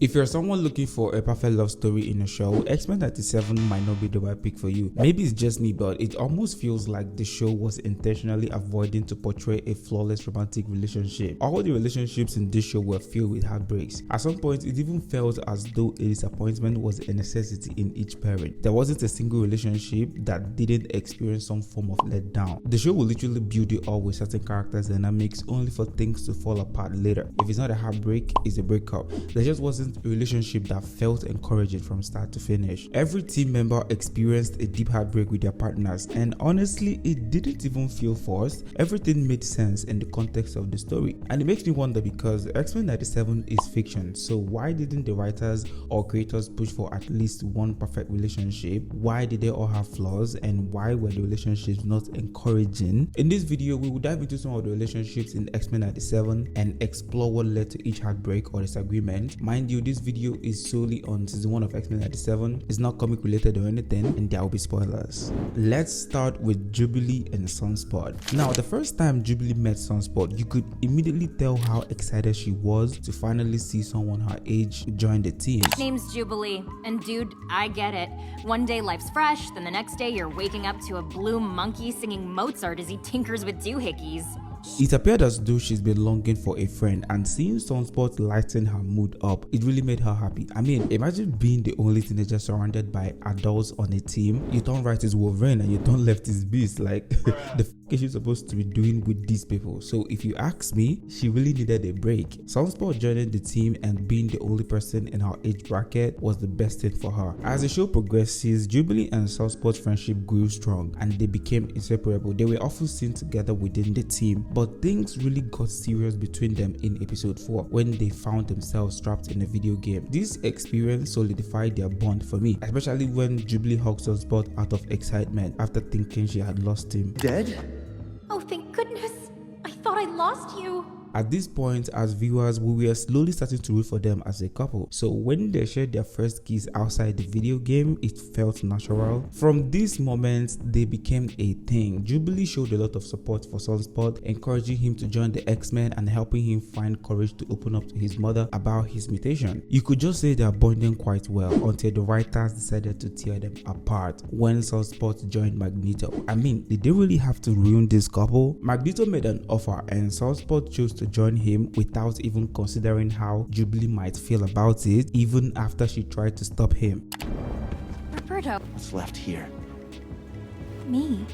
If you're someone looking for a perfect love story in a show, X-Men 97 might not be the right pick for you. Maybe it's just me, but it almost feels like the show was intentionally avoiding to portray a flawless romantic relationship. All the relationships in this show were filled with heartbreaks. At some point, it even felt as though a disappointment was a necessity in each parent. There wasn't a single relationship that didn't experience some form of letdown. The show will literally build you up with certain characters dynamics only for things to fall apart later. If it's not a heartbreak, it's a breakup. There just wasn't a relationship that felt encouraging from start to finish. Every team member experienced a deep heartbreak with their partners, and honestly, it didn't even feel forced. Everything made sense in the context of the story, and it makes me wonder because X-Men 97 is fiction, so why didn't the writers or creators push for at least one perfect relationship? Why did they all have flaws, and why were the relationships not encouraging? In this video, we will dive into some of the relationships in X-Men 97 and explore what led to each heartbreak or disagreement. Mind you, this video is solely on season 1 of X-Men 97. It's not comic related or anything, and there will be spoilers. Let's start with Jubilee and Sunspot. Now, the first time Jubilee met Sunspot, you could immediately tell how excited she was to finally see someone her age join the team. Name's Jubilee, and dude, I get it. One day life's fresh, then the next day you're waking up to a blue monkey singing Mozart as he tinkers with doohickeys. It appeared as though she's been longing for a friend, and seeing Sunspot lighten her mood up, it really made her happy. I mean, imagine being the only teenager surrounded by adults on a team. You don't right his Wolverine and you don't left his beast. Like, the f is she supposed to be doing with these people? So if you ask me, she really needed a break. Sunspot joining the team and being the only person in her age bracket was the best thing for her. As the show progresses, Jubilee and Sunspot's friendship grew strong and they became inseparable. They were often seen together within the team, but things really got serious between them in episode 4 when they found themselves trapped in a video game. This experience solidified their bond for me, especially when Jubilee hugged Sunspot out of excitement after thinking she had lost him. Dead? Oh, thank goodness. I thought I lost you. At this point, as viewers, we were slowly starting to root for them as a couple. So when they shared their first kiss outside the video game, it felt natural. From this moment, they became a thing. Jubilee showed a lot of support for Sunspot, encouraging him to join the X-Men and helping him find courage to open up to his mother about his mutation. You could just say they are bonding quite well until the writers decided to tear them apart when Sunspot joined Magneto. I mean, did they really have to ruin this couple? Magneto made an offer and Sunspot chose to join him without even considering how Jubilee might feel about it, even after she tried to stop him. Roberto. What's left here? Me.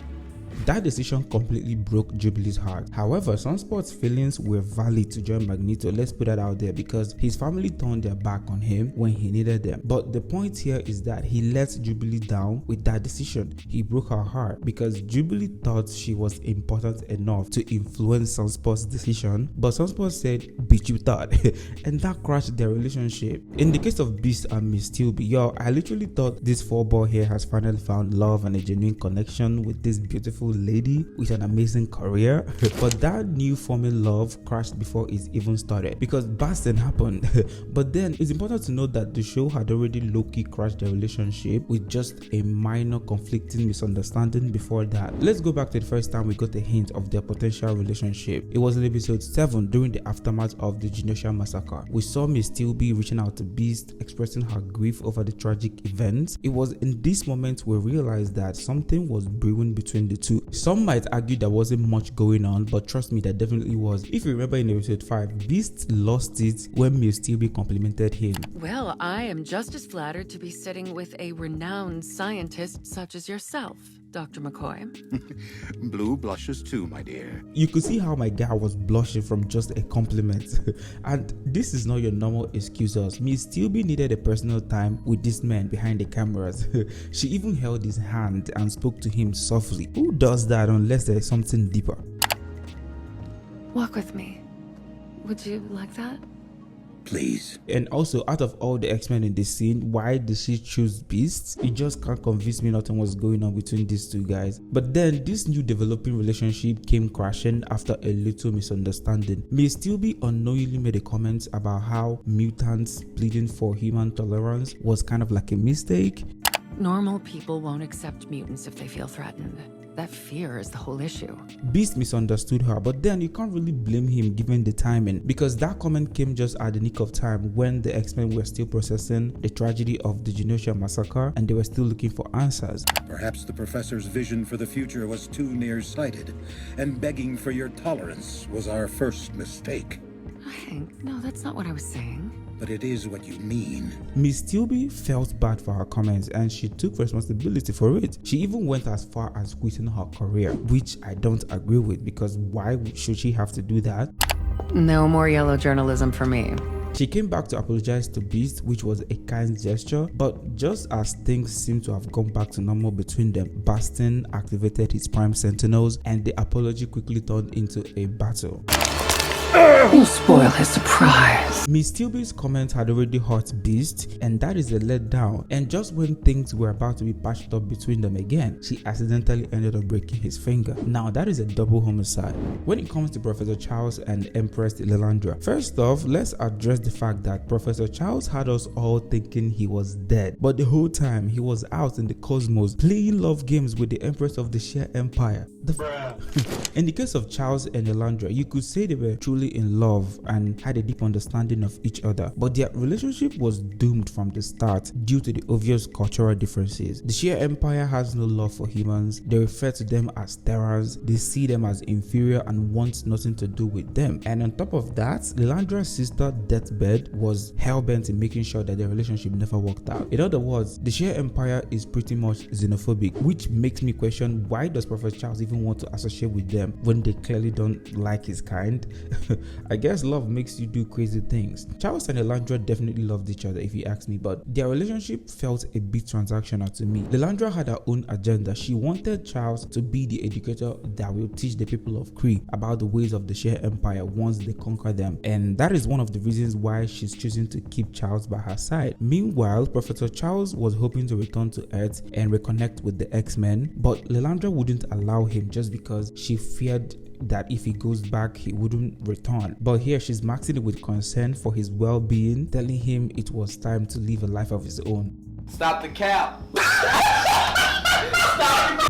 That decision completely broke Jubilee's heart. However, Sunspot's feelings were valid to join Magneto. Let's put that out there, because his family turned their back on him when he needed them. But the point here is that he let Jubilee down with that decision. He broke her heart because Jubilee thought she was important enough to influence Sunspot's decision, but Sunspot said, "Bitch, you thought," and that crashed their relationship. In the case of Beast and Miss Tilby, yo, I literally thought this 4-ball here has finally found love and a genuine connection with this beautiful lady with an amazing career. But that new forming love crashed before it even started because Bastion happened. But then it's important to note that the show had already low-key crashed their relationship with just a minor conflicting misunderstanding before that. Let's go back to the first time we got a hint of their potential relationship. It was in episode 7 during the aftermath of the Genosha massacre. We saw Miss Tilby reaching out to Beast, expressing her grief over the tragic events. It was in this moment we realized that something was brewing between the two. Some might argue there wasn't much going on, but trust me, there definitely was. If you remember in episode 5, Beast lost it when Miss Tilby complimented him. Well, I am just as flattered to be sitting with a renowned scientist such as yourself, Dr. McCoy. Blue blushes too, my dear. You could see how my guy was blushing from just a compliment. And this is not your normal excuses. Miss Tilby needed a personal time with this man behind the cameras. She even held his hand and spoke to him softly. Who does that unless there is something deeper? Walk with me. Would you like that? Please. And also, out of all the X-Men in this scene, why did she choose Beast? It just can't convince me nothing was going on between these two guys. But then this new developing relationship came crashing after a little misunderstanding. Miss Tilby unknowingly made a comment about how mutants pleading for human tolerance was kind of like a mistake. Normal people won't accept mutants if they feel threatened. That fear is the whole issue. Beast misunderstood her, but then you can't really blame him given the timing, because that comment came just at the nick of time when the X-Men were still processing the tragedy of the Genosha massacre and they were still looking for answers. Perhaps the professor's vision for the future was too nearsighted, and begging for your tolerance was our first mistake. No, that's not what I was saying. But it is what you mean. Miss Tilby felt bad for her comments and she took responsibility for it. She even went as far as quitting her career, which I don't agree with, because why should she have to do that? No more yellow journalism for me. She came back to apologize to Beast, which was a kind gesture, but just as things seem to have gone back to normal between them, Bastion activated his Prime Sentinels and the apology quickly turned into a battle. You spoil his surprise. Miss Tilby's comment had already hurt Beast, and that is a letdown. And just when things were about to be patched up between them again, she accidentally ended up breaking his finger. Now that is a double homicide. When it comes to Professor Charles and Empress Lilandra, first off, let's address the fact that Professor Charles had us all thinking he was dead, but the whole time he was out in the cosmos playing love games with the Empress of the Sheer Empire. In the case of Charles and Lilandra, you could say they were truly in love and had a deep understanding of each other, but their relationship was doomed from the start due to the obvious cultural differences. The Sheer Empire has no love for humans. They refer to them as terrors. They see them as inferior and want nothing to do with them. And on top of that, Lilandra's sister Deathbed was hell-bent in making sure that their relationship never worked out. In other words, the Sheer Empire is pretty much xenophobic, which makes me question, why does Professor Charles even want to associate with them when they clearly don't like his kind? I guess love makes you do crazy things. Charles and Lilandra definitely loved each other if you ask me, but their relationship felt a bit transactional to me. Lilandra had her own agenda. She wanted Charles to be the educator that will teach the people of Kree about the ways of the Sheer Empire once they conquer them, and that is one of the reasons why she's choosing to keep Charles by her side. Meanwhile, Professor Charles was hoping to return to Earth and reconnect with the X-Men, but Lilandra wouldn't allow him just because she feared that if he goes back he wouldn't return. But here she's maxing it with concern for his well-being, telling him it was time to live a life of his own. Stop the cap.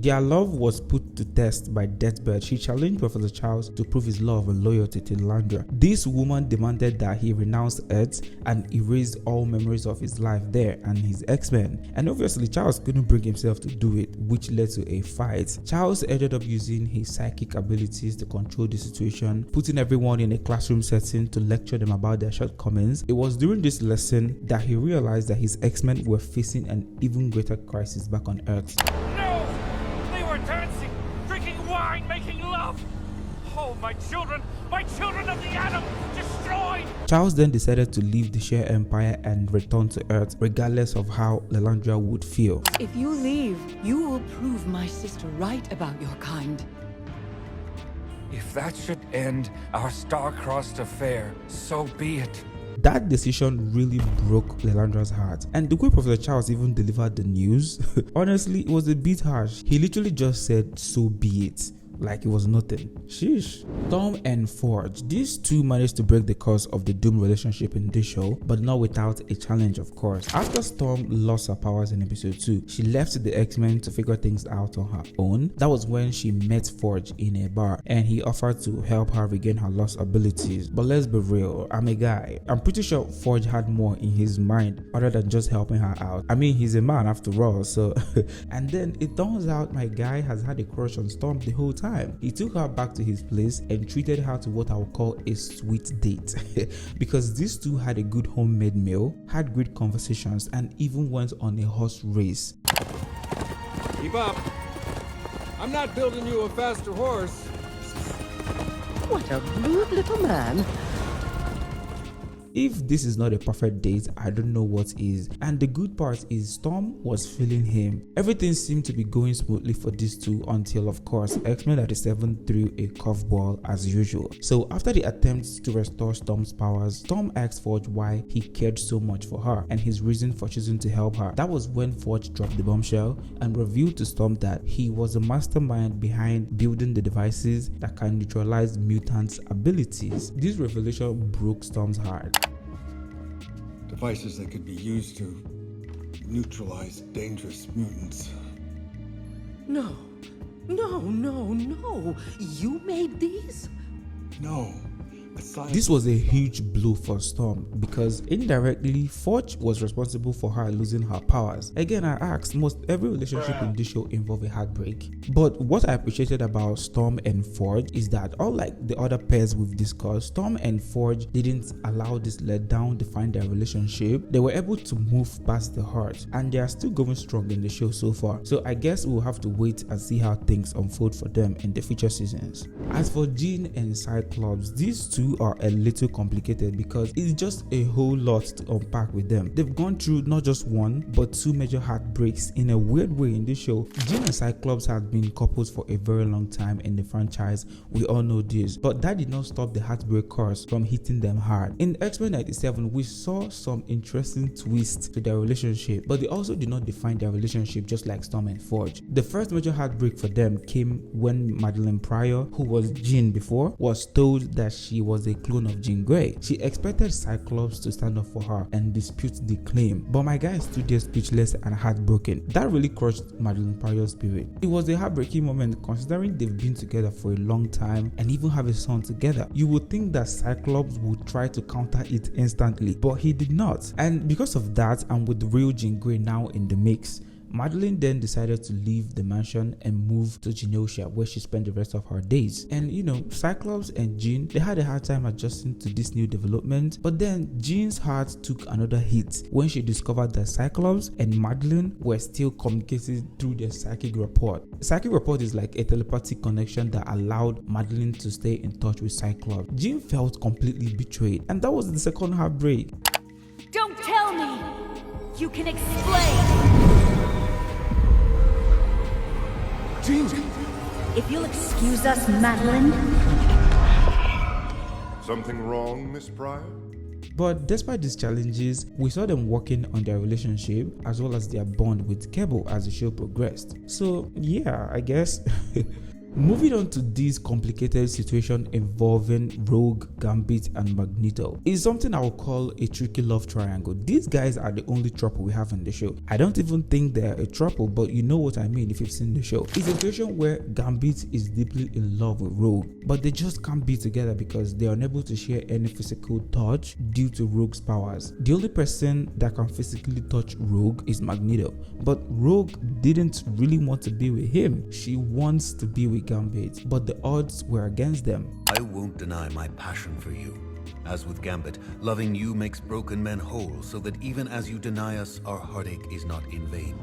Their love was put to test by Deathbed. She challenged Professor Charles to prove his love and loyalty to Lilandra. This woman demanded that he renounce Earth and erase all memories of his life there and his X-Men. And obviously Charles couldn't bring himself to do it, which led to a fight. Charles ended up using his psychic abilities to control the situation, putting everyone in a classroom setting to lecture them about their shortcomings. It was during this lesson that he realized that his X-Men were facing an even greater crisis back on Earth. No! They were dancing, drinking wine, making love! Oh, my children of the atom, destroyed! Charles then decided to leave the Sheer Empire and return to Earth, regardless of how Lilandra would feel. If you leave, you will prove my sister right about your kind. If that should end our star-crossed affair, so be it. That decision really broke Lilandra's heart, and the way Professor Charles even delivered the news, honestly, it was a bit harsh. He literally just said, "So be it," like it was nothing. Sheesh. Storm and Forge, these two managed to break the curse of the doomed relationship in this show, but not without a challenge, of course. After Storm lost her powers in episode 2, she left the X-Men to figure things out on her own. That was when she met Forge in a bar, and he offered to help her regain her lost abilities. But let's be real, I'm a guy. I'm pretty sure Forge had more in his mind other than just helping her out. I mean, he's a man after all, so and then it turns out my guy has had a crush on Storm the whole time. He took her back to his place and treated her to what I would call a sweet date because these two had a good homemade meal, had great conversations, and even went on a horse race. Keep up. I'm not building you a faster horse. What a rude little man. If this is not a perfect date, I don't know what is. And the good part is Storm was feeling him. Everything seemed to be going smoothly for these two until, of course, X-Men 97 threw a curveball as usual. So after the attempts to restore Storm's powers, Storm asked Forge why he cared so much for her and his reason for choosing to help her. That was when Forge dropped the bombshell and revealed to Storm that he was the mastermind behind building the devices that can neutralize mutants' abilities. This revelation broke Storm's heart. Devices that could be used to neutralize dangerous mutants. No, No. You made these? No. This was a huge blow for Storm because indirectly Forge was responsible for her losing her powers. Again, I asked, must every relationship in this show involve a heartbreak? But what I appreciated about Storm and Forge is that unlike the other pairs we've discussed, Storm and Forge didn't allow this letdown define their relationship. They were able to move past the hurt and they are still going strong in the show so far. So I guess we'll have to wait and see how things unfold for them in the future seasons. As for Jean and Cyclops, these two are a little complicated because it's just a whole lot to unpack with them. They've gone through not just one but two major heartbreaks in a weird way in this show. Jean and Cyclops had been couples for a very long time in the franchise, we all know this, but that did not stop the heartbreak curse from hitting them hard. In X-Men 97 we saw some interesting twists to their relationship, but they also did not define their relationship just like Storm and Forge. The first major heartbreak for them came when Madelyne Pryor, who was Jean before, was told that she was a clone of Jean Grey. She expected Cyclops to stand up for her and dispute the claim, but my guy stood there speechless and heartbroken. That really crushed Madelyne Pryor's spirit. It was a heartbreaking moment considering they've been together for a long time and even have a son together. You would think that Cyclops would try to counter it instantly, but he did not. And because of that, and with the real Jean Grey now in the mix, Madelyne then decided to leave the mansion and move to Genosha, where she spent the rest of her days. And Cyclops and Jean, they had a hard time adjusting to this new development, but then Jean's heart took another hit when she discovered that Cyclops and Madelyne were still communicating through their psychic rapport. Psychic rapport is like a telepathic connection that allowed Madelyne to stay in touch with Cyclops. Jean felt completely betrayed, and that was the second heartbreak. Don't tell me! You can explain! Jean! If you'll excuse us, Madelyne. Something wrong, Miss Pryor? But despite these challenges, we saw them working on their relationship as well as their bond with Cable as the show progressed. So yeah, I guess. Moving on to this complicated situation involving Rogue, Gambit, and Magneto is something I would call a tricky love triangle. These guys are the only trouble we have in the show. I don't even think they're a trouble, but you know what I mean if you've seen the show. It's a situation where Gambit is deeply in love with Rogue, but they just can't be together because they're unable to share any physical touch due to Rogue's powers. The only person that can physically touch Rogue is Magneto, but Rogue didn't really want to be with him. She wants to be with Gambit, but the odds were against them. I won't deny my passion for you. As with Gambit, loving you makes broken men whole, so that even as you deny us, our heartache is not in vain.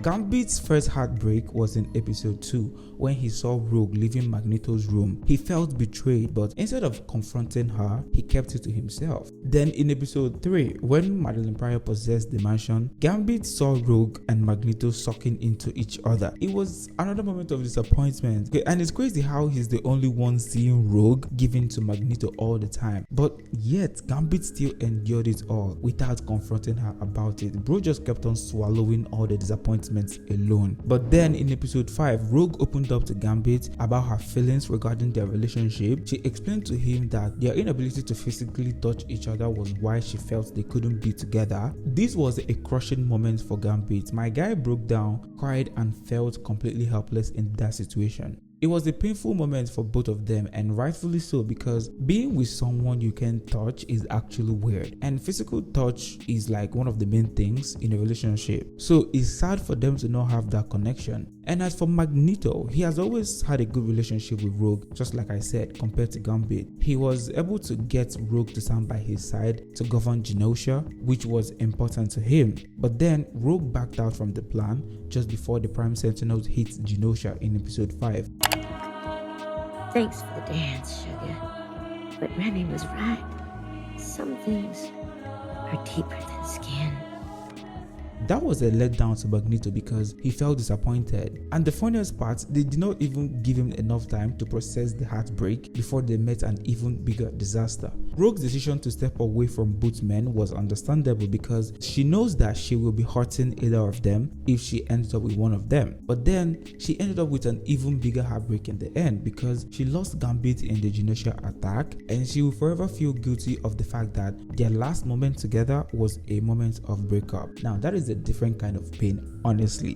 Gambit's first heartbreak was in episode 2 when he saw Rogue leaving Magneto's room. He felt betrayed, but instead of confronting her, he kept it to himself. Then in episode 3, when Madelyne Pryor possessed the mansion, Gambit saw Rogue and Magneto sucking into each other. It was another moment of disappointment, and it's crazy how he's the only one seeing Rogue giving to Magneto all the time, but yet Gambit still endured it all without confronting her about it. Bro just kept on swallowing all the disappointments alone. But then in episode 5, Rogue opened up to Gambit about her feelings regarding their relationship. She explained to him that their inability to physically touch each other was why she felt they couldn't be together. This was a crushing moment for Gambit. My guy broke down, cried, and felt completely helpless in that situation. It was a painful moment for both of them, and rightfully so, because being with someone you can touch is actually weird, and physical touch is like one of the main things in a relationship. So it's sad for them to not have that connection. And as for Magneto, he has always had a good relationship with Rogue, just like I said, compared to Gambit. He was able to get Rogue to stand by his side to govern Genosha, which was important to him. But then Rogue backed out from the plan just before the Prime Sentinels hit Genosha in episode 5. Thanks for the dance, sugar. But Remy was right. Some things are deeper than skin. That was a letdown to Magneto because he felt disappointed. And the funniest part, they did not even give him enough time to process the heartbreak before they met an even bigger disaster. Rogue's decision to step away from both men was understandable because she knows that she will be hurting either of them if she ends up with one of them. But then she ended up with an even bigger heartbreak in the end because she lost Gambit in the Genosha attack, and she will forever feel guilty of the fact that their last moment together was a moment of breakup. Now that is a different kind of pain, honestly.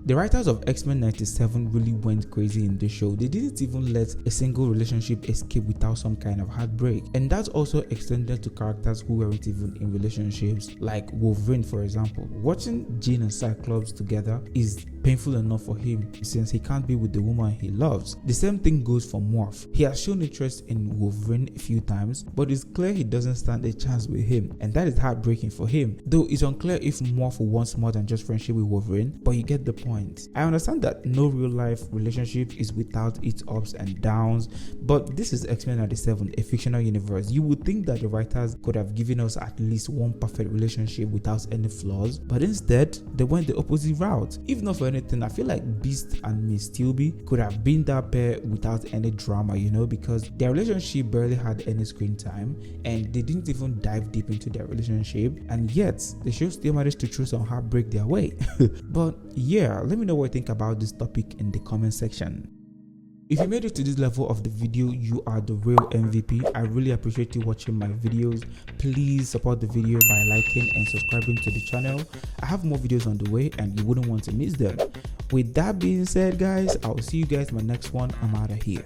The writers of X-Men 97 really went crazy in this show. They didn't even let a single relationship escape without some kind of heartbreak, and that's also extended to characters who weren't even in relationships, like Wolverine for example. Watching Jean and Cyclops together is painful enough for him since he can't be with the woman he loves. The same thing goes for Morph. He has shown interest in Wolverine a few times, but it's clear he doesn't stand a chance with him, and that is heartbreaking for him. Though it's unclear if Morph wants more than just friendship with Wolverine, but you get the point. I understand that no real life relationship is without its ups and downs, but this is X-Men 97, a fictional universe. You would think that the writers could have given us at least one perfect relationship without any flaws, but instead they went the opposite route. If not for anything, I feel like Beast and Miss Tilby could have been that pair without any drama, you know, because their relationship barely had any screen time and they didn't even dive deep into their relationship, and yet the show still managed to throw some heartbreak their way. But yeah, let me know what you think about this topic in the comment section. If you made it to this level of the video, you are the real MVP. I really appreciate you watching my videos. Please support the video by liking and subscribing to the channel. I have more videos on the way and you wouldn't want to miss them. With that being said, guys, I'll see you guys in my next one. I'm out of here.